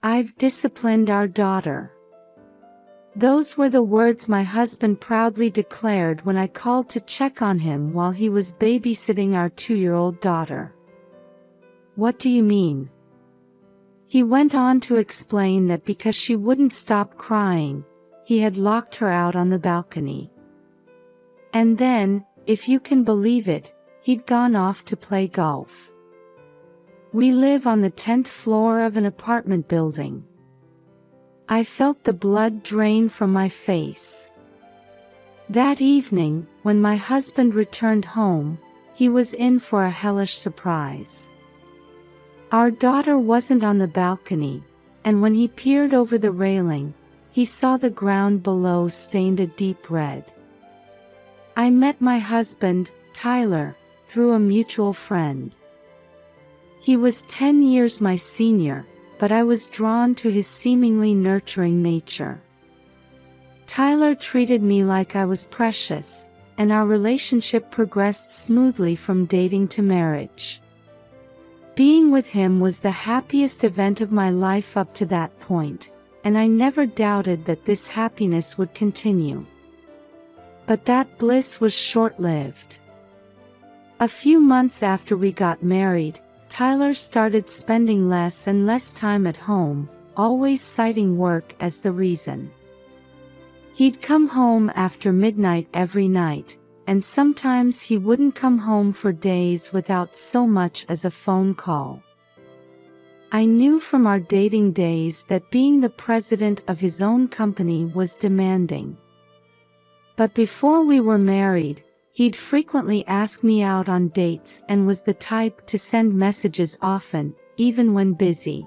"I've disciplined our daughter." Those were the words my husband proudly declared when I called to check on him while he was babysitting our 2-year-old daughter. "What do you mean?" He went on to explain that because she wouldn't stop crying, he had locked her out on the balcony. And then, if you can believe it, he'd gone off to play golf. We live on the 10th floor of an apartment building. I felt the blood drain from my face. That evening, when my husband returned home, he was in for a hellish surprise. Our daughter wasn't on the balcony, and when he peered over the railing, he saw the ground below stained a deep red. I met my husband, Tyler, through a mutual friend. He was 10 years my senior, but I was drawn to his seemingly nurturing nature. Tyler treated me like I was precious, and our relationship progressed smoothly from dating to marriage. Being with him was the happiest event of my life up to that point, and I never doubted that this happiness would continue. But that bliss was short-lived. A few months after we got married, Tyler started spending less and less time at home, always citing work as the reason. He'd come home after midnight every night, and sometimes he wouldn't come home for days without so much as a phone call. I knew from our dating days that being the president of his own company was demanding. But before we were married, he'd frequently ask me out on dates and was the type to send messages often, even when busy.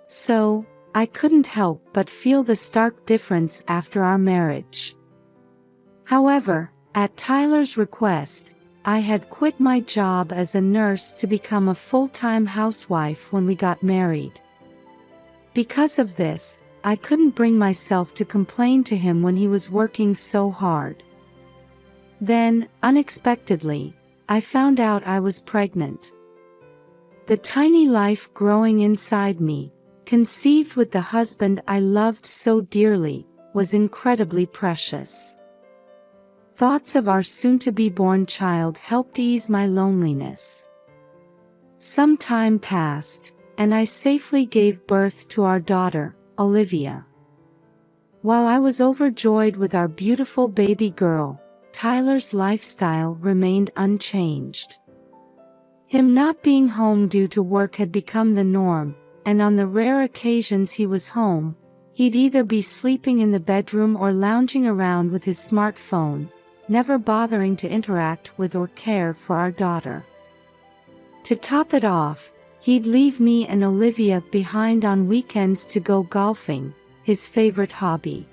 So, I couldn't help but feel the stark difference after our marriage. However, at Tyler's request, I had quit my job as a nurse to become a full-time housewife when we got married. Because of this, I couldn't bring myself to complain to him when he was working so hard. Then, unexpectedly, I found out I was pregnant. The tiny life growing inside me, conceived with the husband I loved so dearly, was incredibly precious. Thoughts of our soon-to-be-born child helped ease my loneliness. Some time passed, and I safely gave birth to our daughter, Olivia. While I was overjoyed with our beautiful baby girl, Tyler's lifestyle remained unchanged. Him not being home due to work had become the norm, and on the rare occasions he was home, he'd either be sleeping in the bedroom or lounging around with his smartphone, never bothering to interact with or care for our daughter. To top it off, he'd leave me and Olivia behind on weekends to go golfing, his favorite hobby.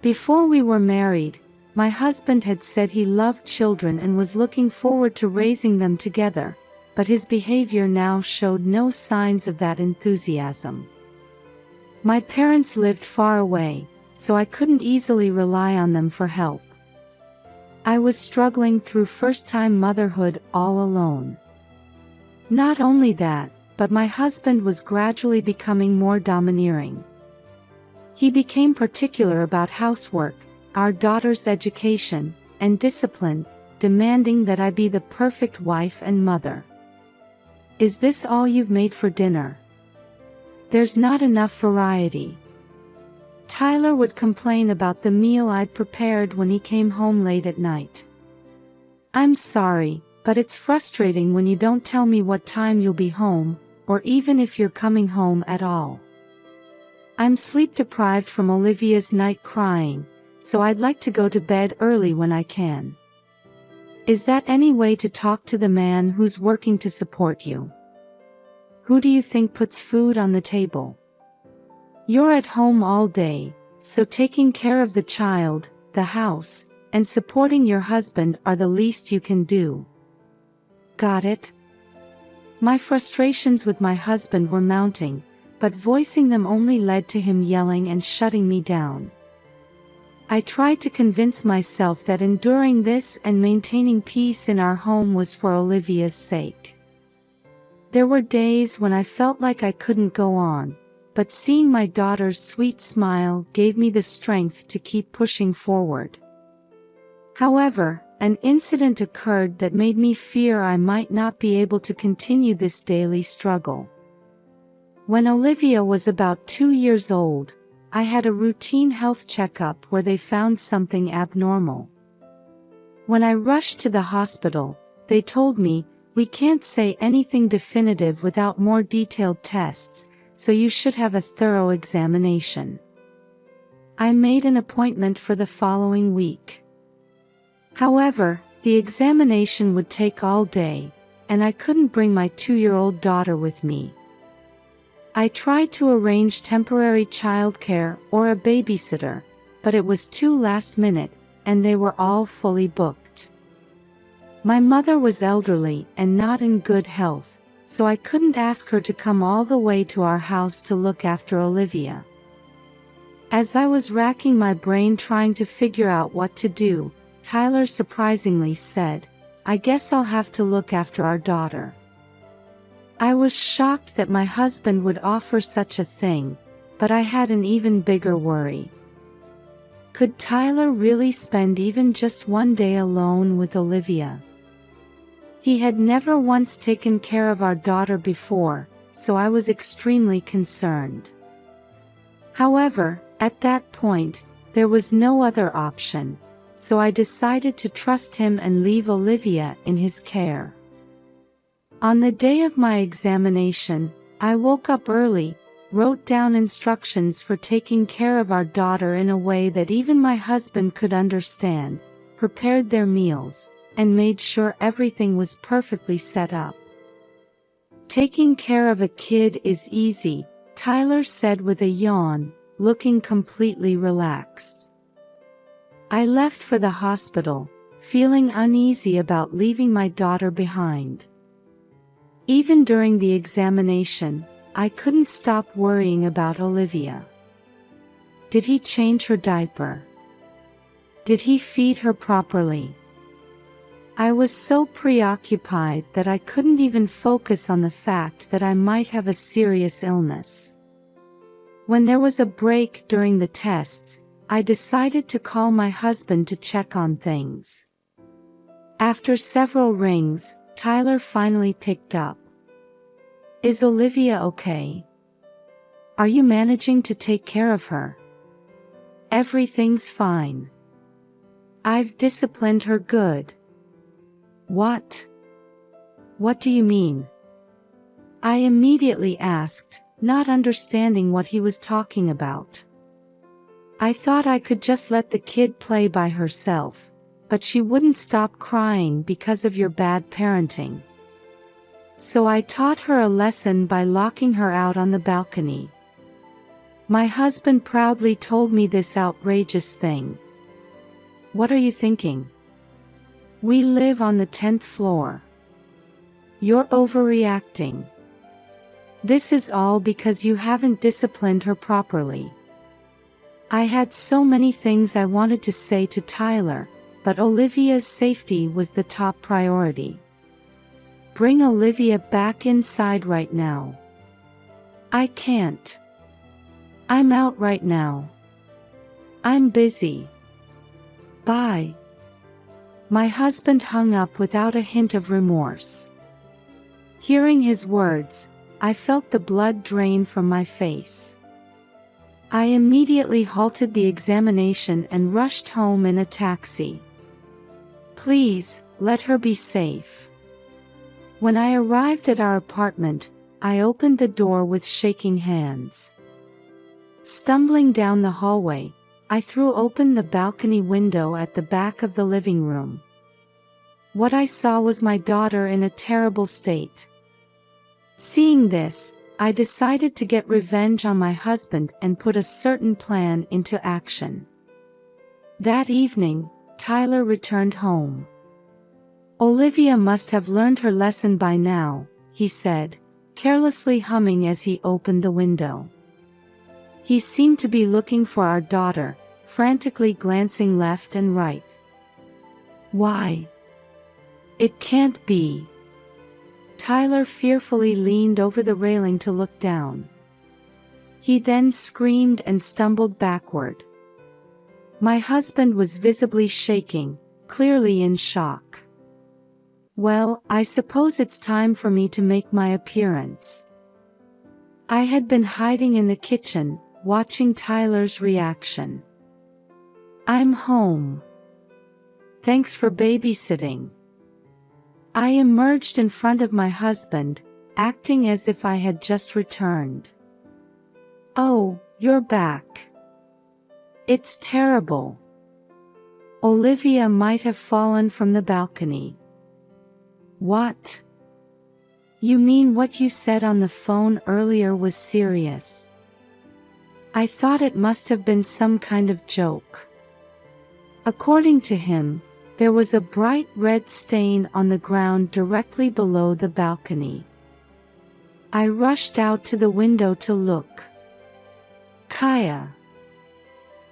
Before we were married, my husband had said he loved children and was looking forward to raising them together, but his behavior now showed no signs of that enthusiasm. My parents lived far away, so I couldn't easily rely on them for help. I was struggling through first-time motherhood all alone. Not only that, but my husband was gradually becoming more domineering. He became particular about housework, our daughter's education, and discipline, demanding that I be the perfect wife and mother. "Is this all you've made for dinner? There's not enough variety." Tyler would complain about the meal I'd prepared when he came home late at night. "I'm sorry, but it's frustrating when you don't tell me what time you'll be home, or even if you're coming home at all. I'm sleep-deprived from Olivia's night crying, so I'd like to go to bed early when I can. Is that any way to talk to the man who's working to support you? Who do you think puts food on the table? You're at home all day, so taking care of the child, the house, and supporting your husband are the least you can do. Got it?" My frustrations with my husband were mounting, but voicing them only led to him yelling and shutting me down. I tried to convince myself that enduring this and maintaining peace in our home was for Olivia's sake. There were days when I felt like I couldn't go on, but seeing my daughter's sweet smile gave me the strength to keep pushing forward. However, an incident occurred that made me fear I might not be able to continue this daily struggle. When Olivia was about 2 years old, I had a routine health checkup where they found something abnormal. When I rushed to the hospital, they told me, "We can't say anything definitive without more detailed tests, so you should have a thorough examination." I made an appointment for the following week. However, the examination would take all day, and I couldn't bring my 2-year-old daughter with me. I tried to arrange temporary childcare or a babysitter, but it was too last minute, and they were all fully booked. My mother was elderly and not in good health, so I couldn't ask her to come all the way to our house to look after Olivia. As I was racking my brain trying to figure out what to do, Tyler surprisingly said, "I guess I'll have to look after our daughter." I was shocked that my husband would offer such a thing, but I had an even bigger worry. Could Tyler really spend even just one day alone with Olivia? He had never once taken care of our daughter before, so I was extremely concerned. However, at that point, there was no other option, so I decided to trust him and leave Olivia in his care. On the day of my examination, I woke up early, wrote down instructions for taking care of our daughter in a way that even my husband could understand, prepared their meals, and made sure everything was perfectly set up. "Taking care of a kid is easy," Tyler said with a yawn, looking completely relaxed. I left for the hospital, feeling uneasy about leaving my daughter behind. Even during the examination, I couldn't stop worrying about Olivia. Did he change her diaper? Did he feed her properly? I was so preoccupied that I couldn't even focus on the fact that I might have a serious illness. When there was a break during the tests, I decided to call my husband to check on things. After several rings, Tyler finally picked up. "Is Olivia okay? Are you managing to take care of her?" "Everything's fine. I've disciplined her good." "What? What do you mean?" I immediately asked, not understanding what he was talking about. "I thought I could just let the kid play by herself, but she wouldn't stop crying because of your bad parenting. So I taught her a lesson by locking her out on the balcony." My husband proudly told me this outrageous thing. "What are you thinking? We live on the 10th floor. You're overreacting. This is all because you haven't disciplined her properly." I had so many things I wanted to say to Tyler, but Olivia's safety was the top priority. "Bring Olivia back inside right now." "I can't. I'm out right now. I'm busy. Bye." My husband hung up without a hint of remorse. Hearing his words, I felt the blood drain from my face. I immediately halted the examination and rushed home in a taxi. "Please, let her be safe." When I arrived at our apartment, I opened the door with shaking hands. Stumbling down the hallway, I threw open the balcony window at the back of the living room. What I saw was my daughter in a terrible state. Seeing this, I decided to get revenge on my husband and put a certain plan into action. That evening, Tyler returned home. "Olivia must have learned her lesson by now," he said, carelessly humming as he opened the window. He seemed to be looking for our daughter, frantically glancing left and right. "Why? It can't be. Tyler fearfully leaned over the railing to look down. He then screamed and stumbled backward. My husband was visibly shaking, clearly in shock. Well, I suppose it's time for me to make my appearance. I had been hiding in the kitchen, watching Tyler's reaction. I'm home. Thanks for babysitting. I emerged in front of my husband, acting as if I had just returned. Oh, you're back. It's terrible. Olivia might have fallen from the balcony. What? You mean what you said on the phone earlier was serious? I thought it must have been some kind of joke. According to him, there was a bright red stain on the ground directly below the balcony. I rushed out to the window to look. Kaya.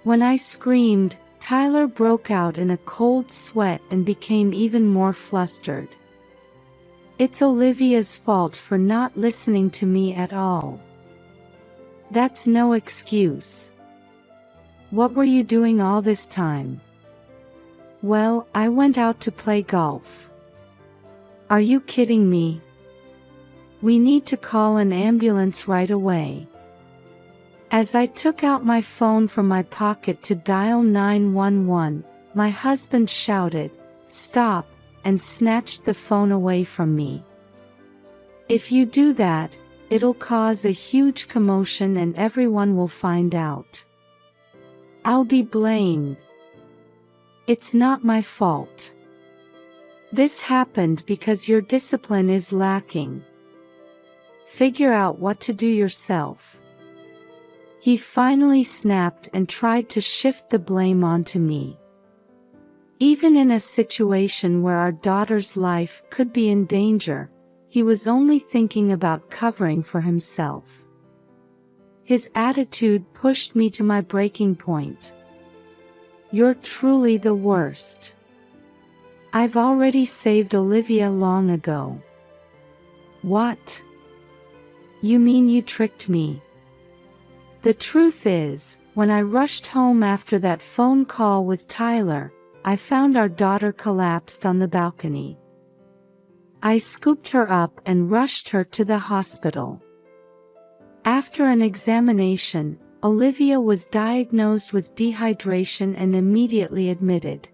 When I screamed, Tyler broke out in a cold sweat and became even more flustered. It's Olivia's fault for not listening to me at all. That's no excuse. What were you doing all this time? Well, I went out to play golf. Are you kidding me? We need to call an ambulance right away. As I took out my phone from my pocket to dial 911, my husband shouted, "Stop," and snatched the phone away from me. If you do that, it'll cause a huge commotion and everyone will find out. I'll be blamed. It's not my fault. This happened because your discipline is lacking. Figure out what to do yourself. He finally snapped and tried to shift the blame onto me. Even in a situation where our daughter's life could be in danger, he was only thinking about covering for himself. His attitude pushed me to my breaking point. You're truly the worst. I've already saved Olivia long ago. What? You mean you tricked me? The truth is, when I rushed home after that phone call with Tyler, I found our daughter collapsed on the balcony. I scooped her up and rushed her to the hospital. After an examination, Olivia was diagnosed with dehydration and immediately admitted.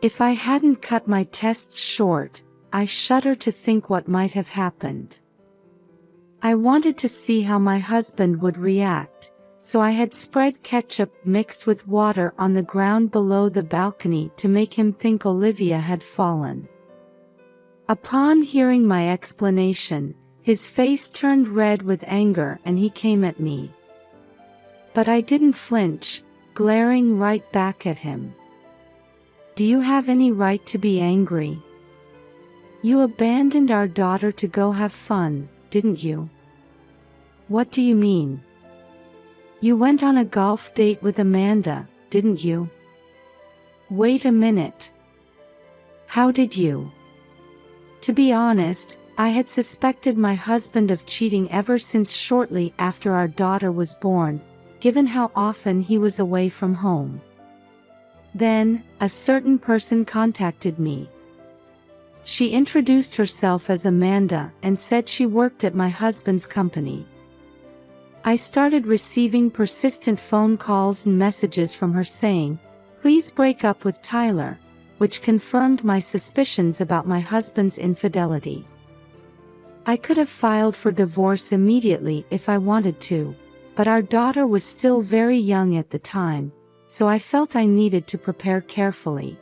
If I hadn't cut my tests short, I shudder to think what might have happened. I wanted to see how my husband would react, so I had spread ketchup mixed with water on the ground below the balcony to make him think Olivia had fallen. Upon hearing my explanation, his face turned red with anger and he came at me. But I didn't flinch, glaring right back at him. Do you have any right to be angry? You abandoned our daughter to go have fun, didn't you? What do you mean? You went on a golf date with Amanda, didn't you? Wait a minute. How did you? To be honest, I had suspected my husband of cheating ever since shortly after our daughter was born, given how often he was away from home. Then, a certain person contacted me. She introduced herself as Amanda and said she worked at my husband's company. I started receiving persistent phone calls and messages from her saying, "Please break up with Tyler," which confirmed my suspicions about my husband's infidelity. I could have filed for divorce immediately if I wanted to, but our daughter was still very young at the time, so I felt I needed to prepare carefully.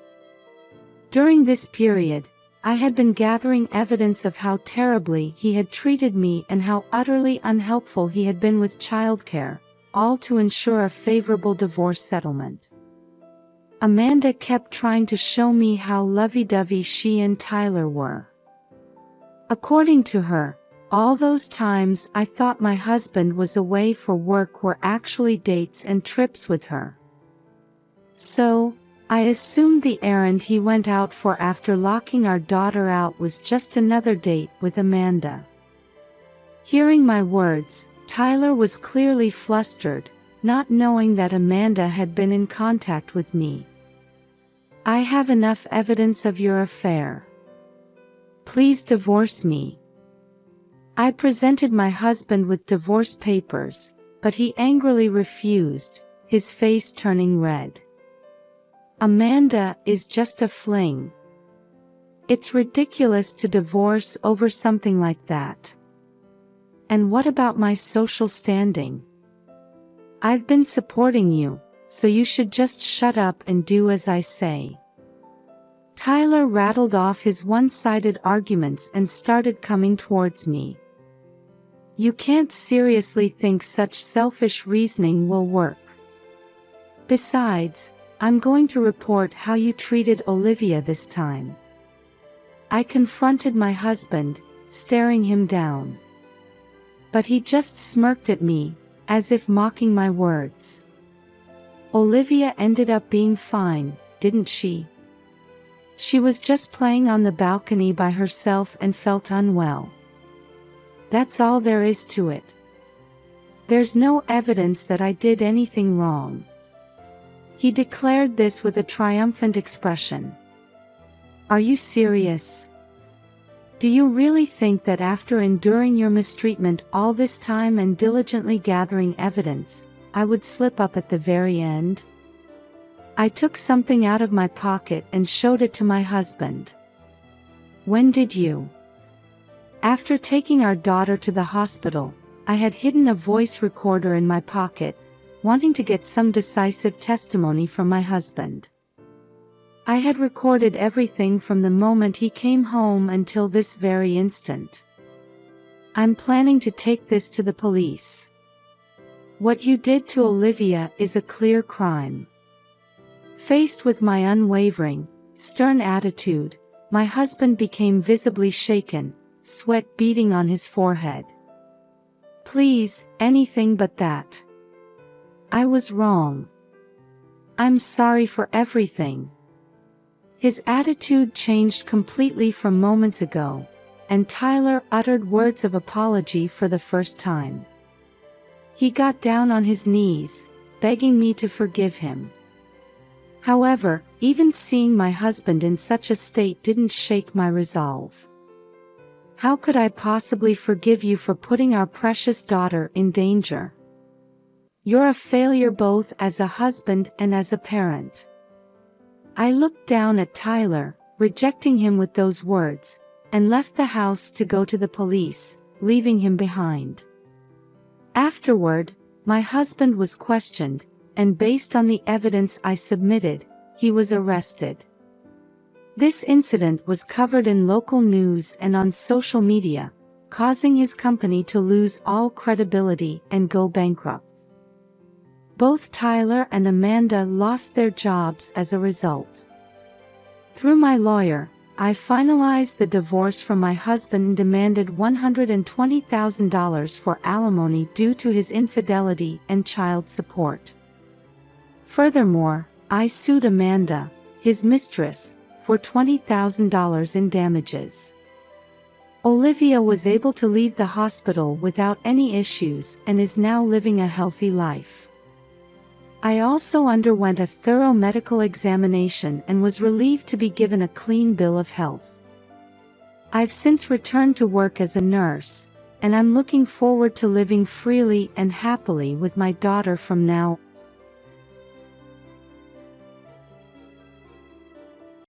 During this period, I had been gathering evidence of how terribly he had treated me and how utterly unhelpful he had been with childcare, all to ensure a favorable divorce settlement. Amanda kept trying to show me how lovey-dovey she and Tyler were. According to her, all those times I thought my husband was away for work were actually dates and trips with her. So, I assumed the errand he went out for after locking our daughter out was just another date with Amanda. Hearing my words, Tyler was clearly flustered, not knowing that Amanda had been in contact with me. I have enough evidence of your affair. Please divorce me. I presented my husband with divorce papers, but he angrily refused, his face turning red. Amanda is just a fling. It's ridiculous to divorce over something like that. And what about my social standing? I've been supporting you, so you should just shut up and do as I say. Tyler rattled off his one-sided arguments and started coming towards me. You can't seriously think such selfish reasoning will work. Besides, I'm going to report how you treated Olivia this time. I confronted my husband, staring him down. But he just smirked at me, as if mocking my words. Olivia ended up being fine, didn't she? She was just playing on the balcony by herself and felt unwell. That's all there is to it. There's no evidence that I did anything wrong. He declared this with a triumphant expression. Are you serious? Do you really think that after enduring your mistreatment all this time and diligently gathering evidence, I would slip up at the very end? I took something out of my pocket and showed it to my husband. When did you? After taking our daughter to the hospital, I had hidden a voice recorder in my pocket, wanting to get some decisive testimony from my husband. I had recorded everything from the moment he came home until this very instant. I'm planning to take this to the police. What you did to Olivia is a clear crime. Faced with my unwavering, stern attitude, my husband became visibly shaken, sweat beading on his forehead. Please, anything but that. I was wrong. I'm sorry for everything. His attitude changed completely from moments ago, and Tyler uttered words of apology for the first time. He got down on his knees, begging me to forgive him. However, even seeing my husband in such a state didn't shake my resolve. How could I possibly forgive you for putting our precious daughter in danger? You're a failure both as a husband and as a parent. I looked down at Tyler, rejecting him with those words, and left the house to go to the police, leaving him behind. Afterward, my husband was questioned, and based on the evidence I submitted, he was arrested. This incident was covered in local news and on social media, causing his company to lose all credibility and go bankrupt. Both Tyler and Amanda lost their jobs as a result. Through my lawyer, I finalized the divorce from my husband and demanded $120,000 for alimony due to his infidelity and child support. Furthermore, I sued Amanda, his mistress, for $20,000 in damages. Olivia was able to leave the hospital without any issues and is now living a healthy life. I also underwent a thorough medical examination and was relieved to be given a clean bill of health. I've since returned to work as a nurse, and I'm looking forward to living freely and happily with my daughter from now